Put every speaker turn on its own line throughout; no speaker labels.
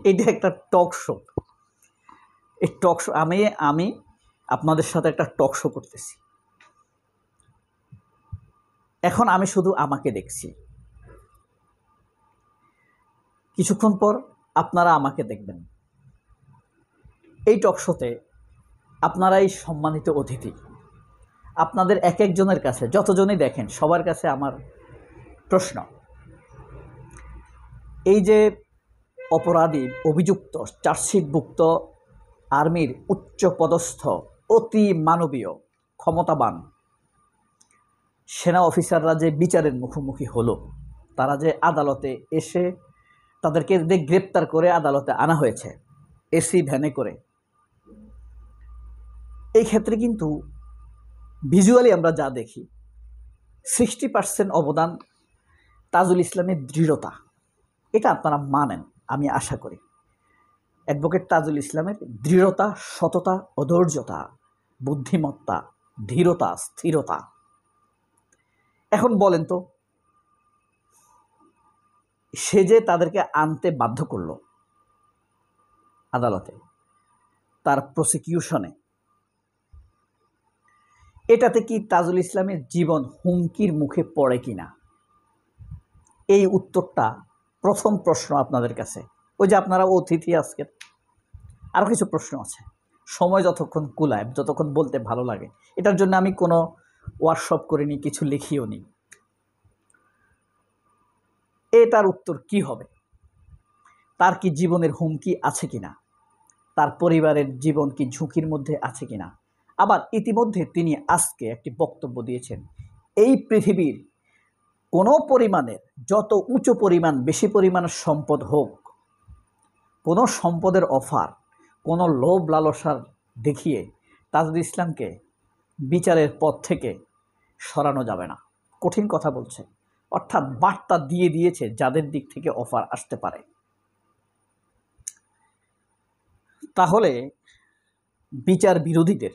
এটা একটা talk show. এই টক শো আমি আপনাদের সাথে একটা টক শো করতেছি। এখন আমি শুধু আমাকে দেখছি, কিছুক্ষণ পর আপনারা আমাকে দেখবেন। এই টক শোতে আপনারাই সম্মানিত অতিথি। আপনাদের এক একজনের কাছে, যতজনই দেখেন, সবার কাছে আমার প্রশ্ন, এই যে অপরাধী অভিযুক্ত চার্জশিটভুক্ত আর্মির উচ্চপদস্থ অতি মানবীয় ক্ষমতাবান সেনা অফিসাররা যে বিচারের মুখোমুখি হলো, তারা যে আদালতে এসে তাদেরকে গ্রেপ্তার করে আদালতে আনা হয়েছে এসি ভ্যানে করে, এই ক্ষেত্রে কিন্তু ভিজুয়ালি আমরা যা দেখি 60% অবদান তাজুল ইসলামের দৃঢ়তা। এটা আপনারা মানেন আমি আশা করি। অ্যাডভোকেট তাজুল ইসলামের দৃঢ়তা, সততা, অধৈর্যতা, বুদ্ধিমত্তা, ধীরতা, স্থিরতা। এখন বলেন তো, সে যে তাদেরকে আনতে বাধ্য করলো আদালতে, তার প্রসিকিউশনে, এটাতে কি তাজুল ইসলামের জীবন হুমকির মুখে পড়ে কিনা? এই উত্তরটা প্রথম প্রশ্ন আপনাদের কাছে। ওই যে আপনারা অতিথি আজকের, আরও কিছু প্রশ্ন আছে, সময় যতক্ষণ কুলায়, যতক্ষণ বলতে ভালো লাগে। এটার জন্য আমি কোনো ওয়ার্কশপ করিনি, কিছু লিখিও নি। এটার উত্তর কি হবে? তার কি জীবনের হুমকি আছে কিনা? তার পরিবারের জীবন কি ঝুঁকির মধ্যে আছে কিনা? আবার ইতিমধ্যে তিনি আজকে একটি বক্তব্য দিয়েছেন, এই পৃথিবীর কোনো পরিমাণের, যত উঁচু পরিমাণ বেশি পরিমাণের সম্পদ হোক, কোনো সম্পদের অফার, কোনো লোভ লালসার দেখিয়ে তাজুল ইসলামকে বিচারের পথ থেকে সরানো যাবে না। কঠিন কথা বলছে, অর্থাৎ বার্তা দিয়ে দিয়েছে যাদের দিক থেকে অফার আসতে পারে। তাহলে বিচার বিরোধীদের,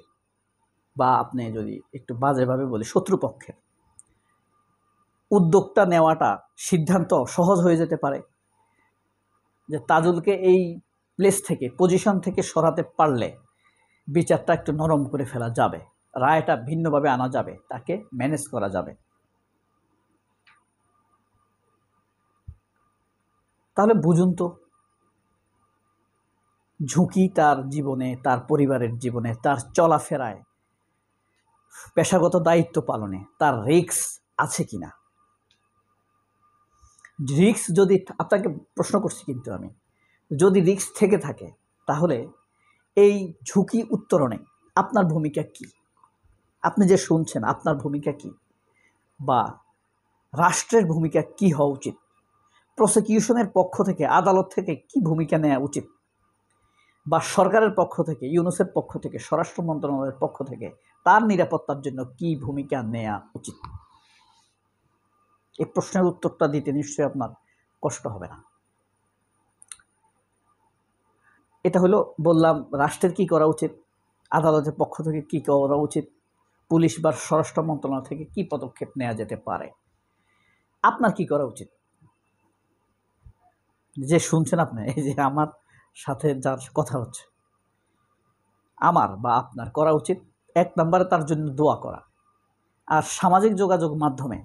বা আপনি যদি একটু বাজেভাবে বলি শত্রুপক্ষের, উদ্যোগটা নেওয়াটা, সিদ্ধান্ত সহজ হয়ে যেতে পারে যে তাজুলকে এই প্লেস থেকে, পজিশন থেকে সরাতে পারলে বিচারটা একটু নরম করে ফেলা যাবে, রায়টা ভিন্নভাবে আনা যাবে, তাকে ম্যানেজ করা যাবে। তাহলে বুঝুন তো, ঝুঁকি তার জীবনে, তার পরিবারের জীবনে, তার চলাফেরায়, পেশাগত দায়িত্ব পালনে তার রিস্ক আছে কিনা? রিস্ক যদি, আপনাকে প্রশ্ন করছি কিন্তু আমি, যদি রিস্ক থেকে থাকে, তাহলে এই ঝুঁকি উত্তরণে আপনার ভূমিকা কি? আপনি যে শুনছেন, আপনার ভূমিকা কি? বা রাষ্ট্রের ভূমিকা কি হওয়া উচিত? প্রসিকিউশনের পক্ষ থেকে, আদালত থেকে কি ভূমিকা নেওয়া উচিত? বা সরকারের পক্ষ থেকে, ইউনূসের পক্ষ থেকে, স্বরাষ্ট্র মন্ত্রণালয়ের পক্ষ থেকে তার নিরাপত্তার জন্য কি ভূমিকা নেওয়া উচিত? এই প্রশ্নের উত্তরটা দিতে নিশ্চয়ই আপনার কষ্ট হবে না। এটা হলো, বললাম, রাষ্ট্রের কি করা উচিত, আদালতের পক্ষ থেকে কি করা উচিত, পুলিশ বা স্বরাষ্ট্র মন্ত্রণালয় থেকে কি পদক্ষেপ নেওয়া যেতে পারে। আপনার কি করা উচিত? যে শুনছেন আপনি, এই যে আমার সাথে যার কথা হচ্ছে, আমার বা আপনার করা উচিত 1 নম্বরে তার জন্য দোয়া করা, আর সামাজিক যোগাযোগ মাধ্যমে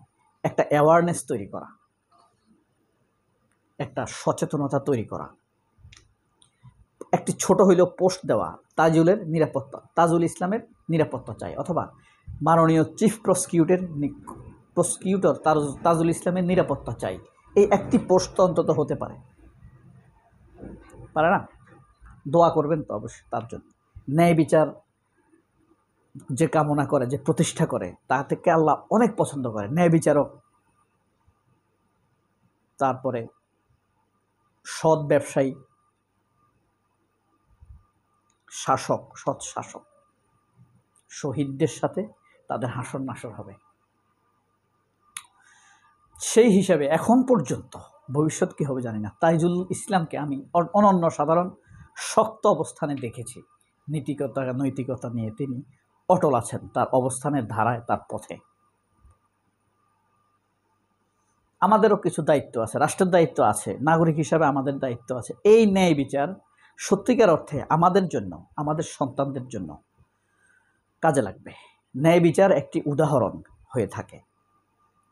একটা অ্যাওয়ারনেস তৈরি করা, একটা সচেতনতা তৈরি করা, একটি ছোট হইলেও পোস্ট দেওয়া, তাজুলের নিরাপত্তা, তাজুল ইসলামের নিরাপত্তা চাই, অথবা মাননীয় চিফ প্রসিকিউটর তাজুল ইসলামের নিরাপত্তা চাই, এই একটি পোস্ট অন্তত হতে পারে, পারে না? দোয়া করবেন তো অবশ্যই তার জন্য। ন্যায় বিচার যে কামনা করে, যে প্রতিষ্ঠা করে, তা থেকে আল্লাহ অনেক পছন্দ করে। ন্যায় বিচারক, তারপরে সৎ ব্যবসায়ী, শাসক, সৎ শাসক, শহীদদের সাথে তাদের হাসর নাসর হবে। সেই হিসাবে এখন পর্যন্ত, ভবিষ্যৎ কী হবে জানি না, তাজুল ইসলামকে আমি অনন্য সাধারণ শক্ত অবস্থানে দেখেছি। নৈতিকতা নিয়ে তিনি অটল আছেন, তার অবস্থানের ধারায়, তার পথে। আমাদেরও কিছু দায়িত্ব আছে, রাষ্ট্রের দায়িত্ব আছে, নাগরিক হিসাবে আমাদের দায়িত্ব আছে। এই ন্যায় বিচার সত্যিকার অর্থে আমাদের জন্য, আমাদের সন্তানদের জন্য কাজে লাগবে। ন্যায় বিচার একটি উদাহরণ হয়ে থাকে,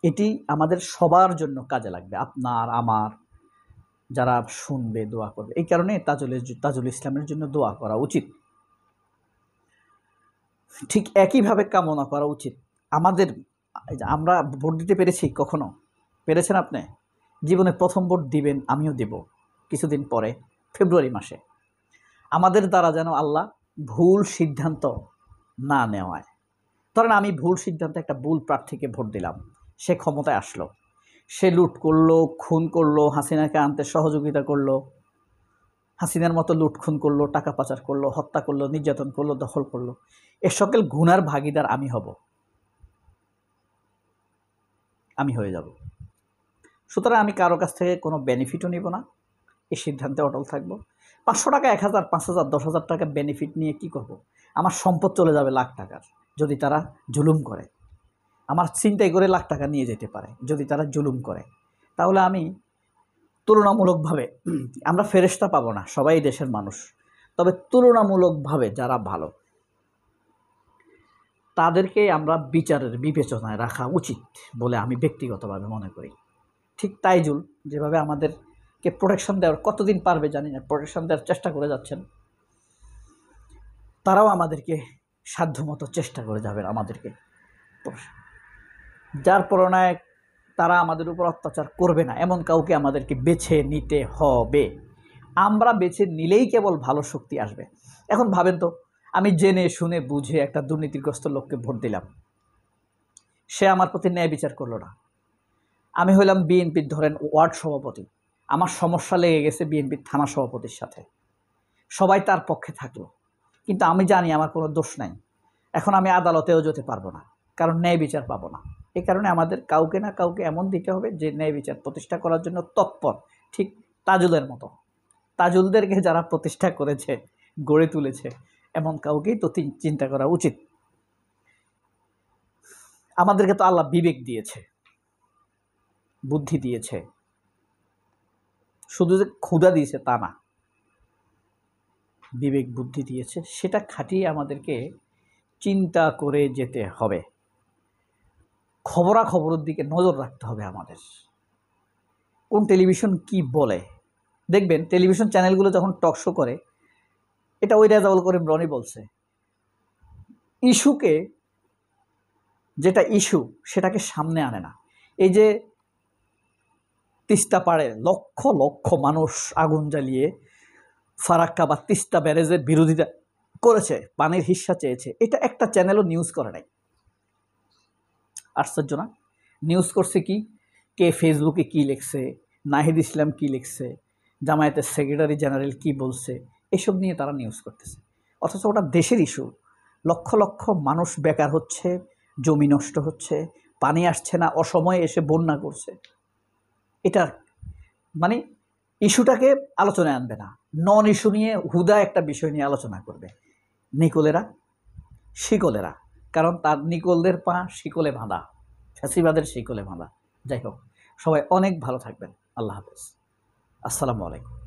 এটি আমাদের সবার জন্য কাজে লাগবে, আপনার আমার, যারা শুনবে দোয়া করবে। এই কারণে তাজুল ইসলামের জন্য দোয়া করা উচিত। ঠিক একইভাবে কামনা করা উচিত আমাদের। আমরা ভোট দিতে পেরেছি, কখনো পেরেছেন আপনি? জীবনে প্রথম ভোট দিবেন, আমিও দেব কিছুদিন পরে, ফেব্রুয়ারি মাসে। আমাদের দ্বারা যেন আল্লাহ ভুল সিদ্ধান্ত না নেওয়ায়। ধরেন আমি ভুল সিদ্ধান্তে একটা ভুল প্রার্থীকে ভোট দিলাম, সে ক্ষমতায় আসলো, সে লুট করলো, খুন করলো, হাসিনাকে আনতে সহযোগিতা করলো, হাসিনার মতো লুট খুন করলো, টাকা পাচার করলো, হত্যা করলো, নির্যাতন করলো, দখল করলো। এ সকল গুনার ভাগিদার আমি হব, আমি হয়ে যাব। সুতরাং আমি কারো কাছ থেকে কোনো বেনিফিটও নিব না, এই সিদ্ধান্তে অটল থাকবো। 500 টাকা, 1000, 5000, 10,000 টাকা বেনিফিট নিয়ে কি করব? আমার সম্পদ চলে যাবে লাখ টাকার যদি তারা জুলুম করে। আমার চিন্তাই করে লাখ টাকা নিয়ে যেতে পারে যদি তারা জুলুম করে। তাহলে আমি তুলনামূলকভাবে, আমরা ফেরেশতা পাবো না, সবাই দেশের মানুষ, তবে তুলনামূলকভাবে যারা ভালো তাদেরকে আমরা বিচারের বিবেচনায় রাখা উচিত বলে আমি ব্যক্তিগতভাবে মনে করি। ঠিক তাইজুল যেভাবে আমাদেরকে প্রোটেকশন দেওয়ার, কতদিন পারবে জানি না, প্রোটেকশন দেওয়ার চেষ্টা করে যাচ্ছেন, তারাও আমাদেরকে সাধ্যমতো চেষ্টা করে যাবেন আমাদেরকে। যার পরনায় তারা আমাদের উপর অত্যাচার করবে না এমন কাউকে আমাদেরকে বেছে নিতে হবে। আমরা বেছে নিলেই কেবল ভালো শক্তি আসবে। এখন ভাবেন তো, আমি জেনে শুনে বুঝে একটা দুর্নীতিগ্রস্ত লোককে ভোট দিলাম, সে আমার প্রতি ন্যায় বিচার করলো না। আমি হইলাম বিএনপির ধরেন ওয়ার্ড সভাপতি, আমার সমস্যা লেগে গেছে বিএনপির থানা সভাপতির সাথে, সবাই তার পক্ষে থাকলো, কিন্তু আমি জানি আমার কোনো দোষ নাই। এখন আমি আদালতেও যেতে পারবো না, কারণ ন্যায় বিচার পাবো না। এই কারণে আমাদের কাউকে না কাউকে এমন দিতে হবে যে ন্যায় বিচার প্রতিষ্ঠা করার জন্য তৎপর। ঠিক তাজুলের মতো, তাজুলদেরকে যারা প্রতিষ্ঠা করেছে, গড়ে তুলেছে, এমন কাউকেই তো চিন্তা করা উচিত। আমাদেরকে তো আল্লাহ বিবেক দিয়েছে, বুদ্ধি দিয়েছে, শুধু যে ক্ষুধা দিয়েছে তা না, বিবেক বুদ্ধি দিয়েছে, সেটা খাটিয়ে আমাদেরকে চিন্তা করে যেতে হবে। খবরাখবরের দিকে নজর রাখতে হবে আমাদের। কোন টেলিভিশন কি বলে দেখবেন, টেলিভিশন চ্যানেলগুলো যখন টক শো করে, এটা ওই রেজাউল করিম রনি বলছে, ইস্যুকে, যেটা ইস্যু সেটাকে সামনে আনে না। এই যে তিস্তা পাড়ে লক্ষ লক্ষ মানুষ আগুন জ্বালিয়ে ফারাক্কা বা তিস্তা ব্যারেজের বিরোধিতা করেছে, পানির হিস্সা চেয়েছে, এটা একটা চ্যানেলও নিউজ করে নাই। আশ্চর্য না? নিউজ করছে কি, কে ফেসবুকে কি লিখছে, নাহিদ ইসলাম কি লিখছে, জামায়াতের সেক্রেটারি জেনারেল কি বলছে, এসব নিয়ে তারা নিউজ করতেছে। অথচ ওটা দেশের ইস্যু, লক্ষ লক্ষ মানুষ বেকার হচ্ছে, জমি নষ্ট হচ্ছে, পানি আসছে না, অসময়ে এসে বন্যা করছে। এটা মানে ইস্যুটাকে আলোচনায় আনবে না, নন ইস্যু নিয়ে হুদা একটা বিষয় নিয়ে আলোচনা করবে। নিকোলেরা, শিকলেরা, কারণ তার নিকলদের পা শিকলে বাঁধা, ফ্যাসিবাদের শিকলে বাঁধা। যাই হোক, সবাই অনেক ভালো থাকবেন। আল্লাহ হাফেজ, আসসালামু আলাইকুম।